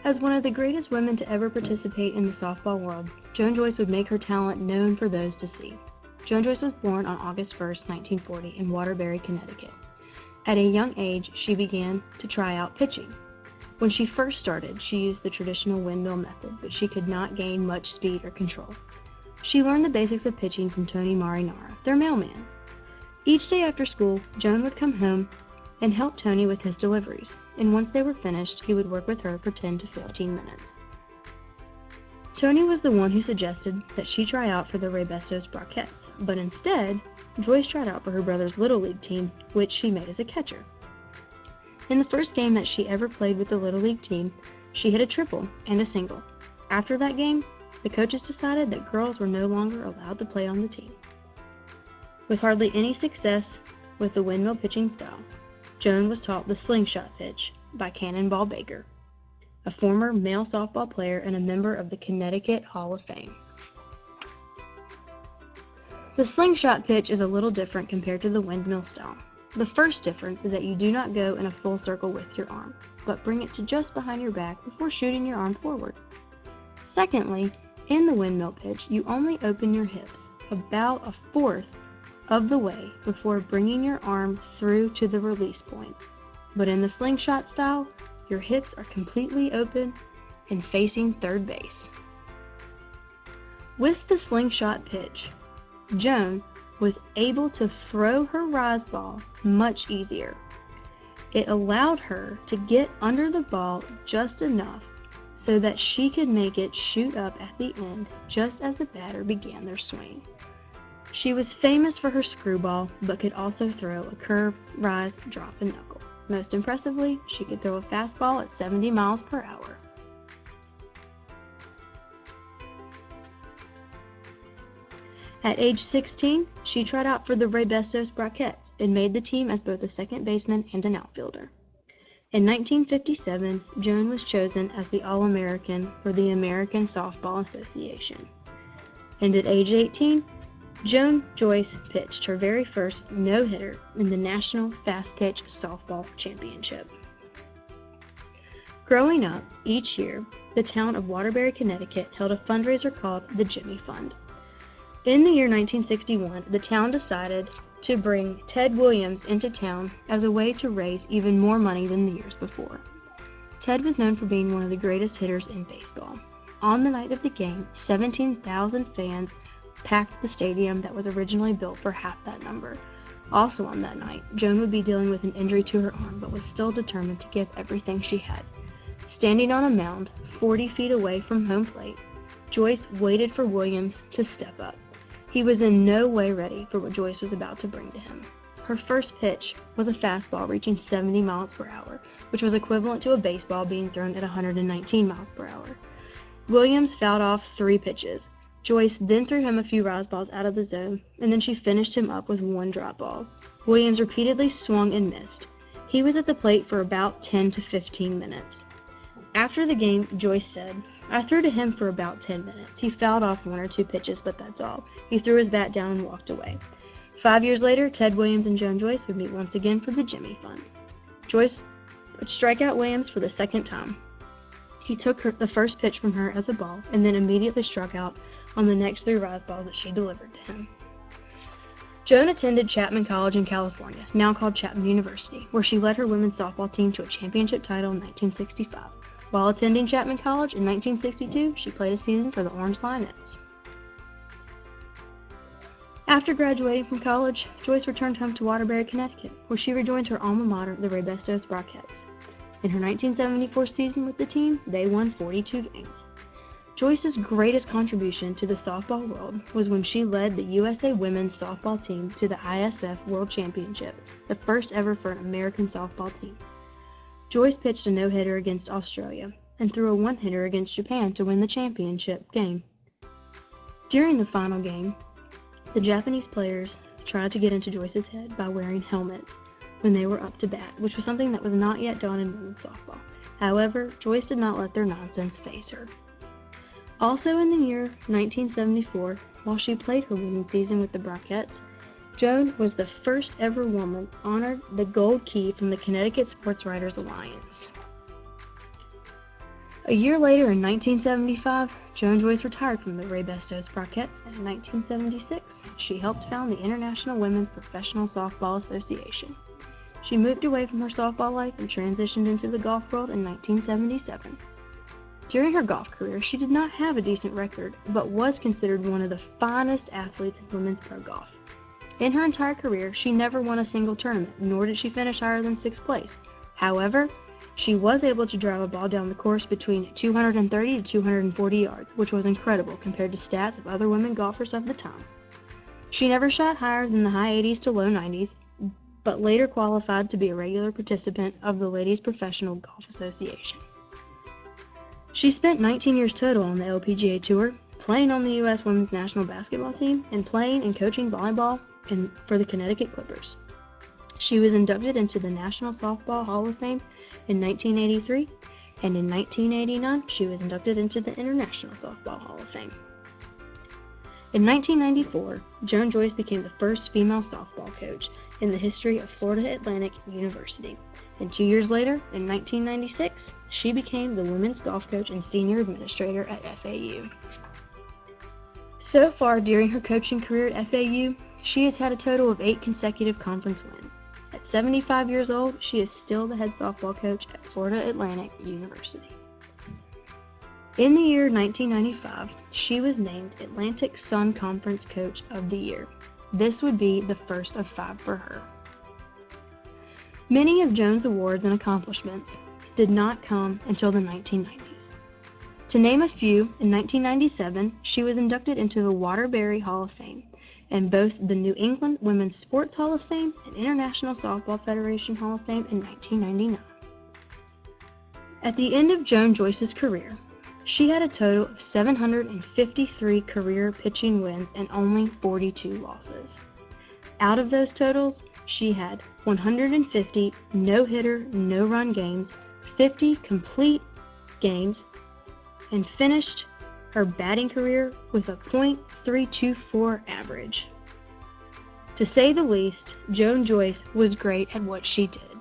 As one of the greatest women to ever participate in the softball world, Joan Joyce would make her talent known for those to see. Joan Joyce was born on August 1st, 1940 in Waterbury, Connecticut. At a young age, she began to try out pitching. When she first started, she used the traditional windmill method, but she could not gain much speed or control. She learned the basics of pitching from Tony Marinara, their mailman. Each day after school, Joan would come home and help Tony with his deliveries, and once they were finished, he would work with her for 10 to 15 minutes. Tony was the one who suggested that she try out for the Ray Bestos Broquettes, but instead, Joyce tried out for her brother's Little League team, which she made as a catcher. In the first game that she ever played with the Little League team, she hit a triple and a single. After that game, the coaches decided that girls were no longer allowed to play on the team. With hardly any success with the windmill pitching style, Joan was taught the slingshot pitch by Cannonball Baker, a former male softball player and a member of the Connecticut Hall of Fame. The slingshot pitch is a little different compared to the windmill style. The first difference is that you do not go in a full circle with your arm, but bring it to just behind your back before shooting your arm forward. Secondly, in the windmill pitch, you only open your hips about a fourth of the way before bringing your arm through to the release point. But in the slingshot style, your hips are completely open and facing third base. With the slingshot pitch, Joan was able to throw her rise ball much easier. It allowed her to get under the ball just enough so that she could make it shoot up at the end just as the batter began their swing. She was famous for her screwball, but could also throw a curve, rise, drop, and knuckle. Most impressively, she could throw a fastball at 70 miles per hour. At age 16, she tried out for the Ray Bestos Broquettes and made the team as both a second baseman and an outfielder. In 1957, Joan was chosen as the All-American for the American Softball Association. And at age 18, Joan Joyce pitched her very first no-hitter in the National Fast Pitch Softball Championship. Growing up, each year, the town of Waterbury, Connecticut held a fundraiser called the Jimmy Fund. In the year 1961, the town decided to bring Ted Williams into town as a way to raise even more money than the years before. Ted was known for being one of the greatest hitters in baseball. On the night of the game, 17,000 fans packed the stadium that was originally built for half that number. Also on that night, Joan would be dealing with an injury to her arm, but was still determined to give everything she had. Standing on a mound 40 feet away from home plate, Joyce waited for Williams to step up. He was in no way ready for what Joyce was about to bring to him. Her first pitch was a fastball reaching 70 miles per hour, which was equivalent to a baseball being thrown at 119 miles per hour. Williams fouled off 3 pitches. Joyce then threw him a few rise balls out of the zone, and then she finished him up with 1 drop ball. Williams repeatedly swung and missed. He was at the plate for about 10 to 15 minutes. After the game, Joyce said, "I threw to him for about 10 minutes. He fouled off 1 or 2 pitches, but that's all. He threw his bat down and walked away." 5 years later, Ted Williams and Joan Joyce would meet once again for the Jimmy Fund. Joyce would strike out Williams for the second time. He took the first pitch from her as a ball and then immediately struck out on the next 3 rise balls that she delivered to him. Joan attended Chapman College in California, now called Chapman University, where she led her women's softball team to a championship title in 1965. While attending Chapman College in 1962, she played a season for the Orange Lionettes. After graduating from college, Joyce returned home to Waterbury, Connecticut, where she rejoined her alma mater, the Ray Bestos Broquettes. In her 1974 season with the team, they won 42 games. Joyce's greatest contribution to the softball world was when she led the USA women's softball team to the ISF World Championship, the first ever for an American softball team. Joyce pitched a no-hitter against Australia and threw a one-hitter against Japan to win the championship game. During the final game, the Japanese players tried to get into Joyce's head by wearing helmets when they were up to bat, which was something that was not yet done in women's softball. However, Joyce did not let their nonsense faze her. Also in the year 1974, while she played her women's season with the Broquettes, Joan was the first ever woman honored the Gold Key from the Connecticut Sports Writers Alliance. A year later, in 1975, Joan Joyce retired from the Ray Besto's Sprockets, and in 1976, she helped found the International Women's Professional Softball Association. She moved away from her softball life and transitioned into the golf world in 1977. During her golf career, she did not have a decent record, but was considered one of the finest athletes in women's pro golf. In her entire career, she never won a single tournament, nor did she finish higher than 6th place. However, she was able to drive a ball down the course between 230 to 240 yards, which was incredible compared to stats of other women golfers of the time. She never shot higher than the high 80s to low 90s, but later qualified to be a regular participant of the Ladies Professional Golf Association. She spent 19 years total on the LPGA Tour, playing on the U.S. Women's National Basketball Team and playing and coaching volleyball for the Connecticut Clippers. She was inducted into the National Softball Hall of Fame in 1983, and in 1989 she was inducted into the International Softball Hall of Fame. In 1994, Joan Joyce became the first female softball coach in the history of Florida Atlantic University, and 2 years later, in 1996, she became the women's golf coach and senior administrator at FAU. So far during her coaching career at FAU, she has had a total of 8 consecutive conference wins. At 75 years old, she is still the head softball coach at Florida Atlantic University. In the year 1995, she was named Atlantic Sun Conference Coach of the Year. This would be the first of 5 for her. Many of Joan's awards and accomplishments did not come until the 1990s. To name a few, in 1997, she was inducted into the Waterbury Hall of Fame, and both the New England Women's Sports Hall of Fame and International Softball Federation Hall of Fame in 1999. At the end of Joan Joyce's career, she had a total of 753 career pitching wins and only 42 losses. Out of those totals, she had 150 no-hitter, no-run games, 50 complete games, and finished her batting career with a .324 average. To say the least, Joan Joyce was great at what she did.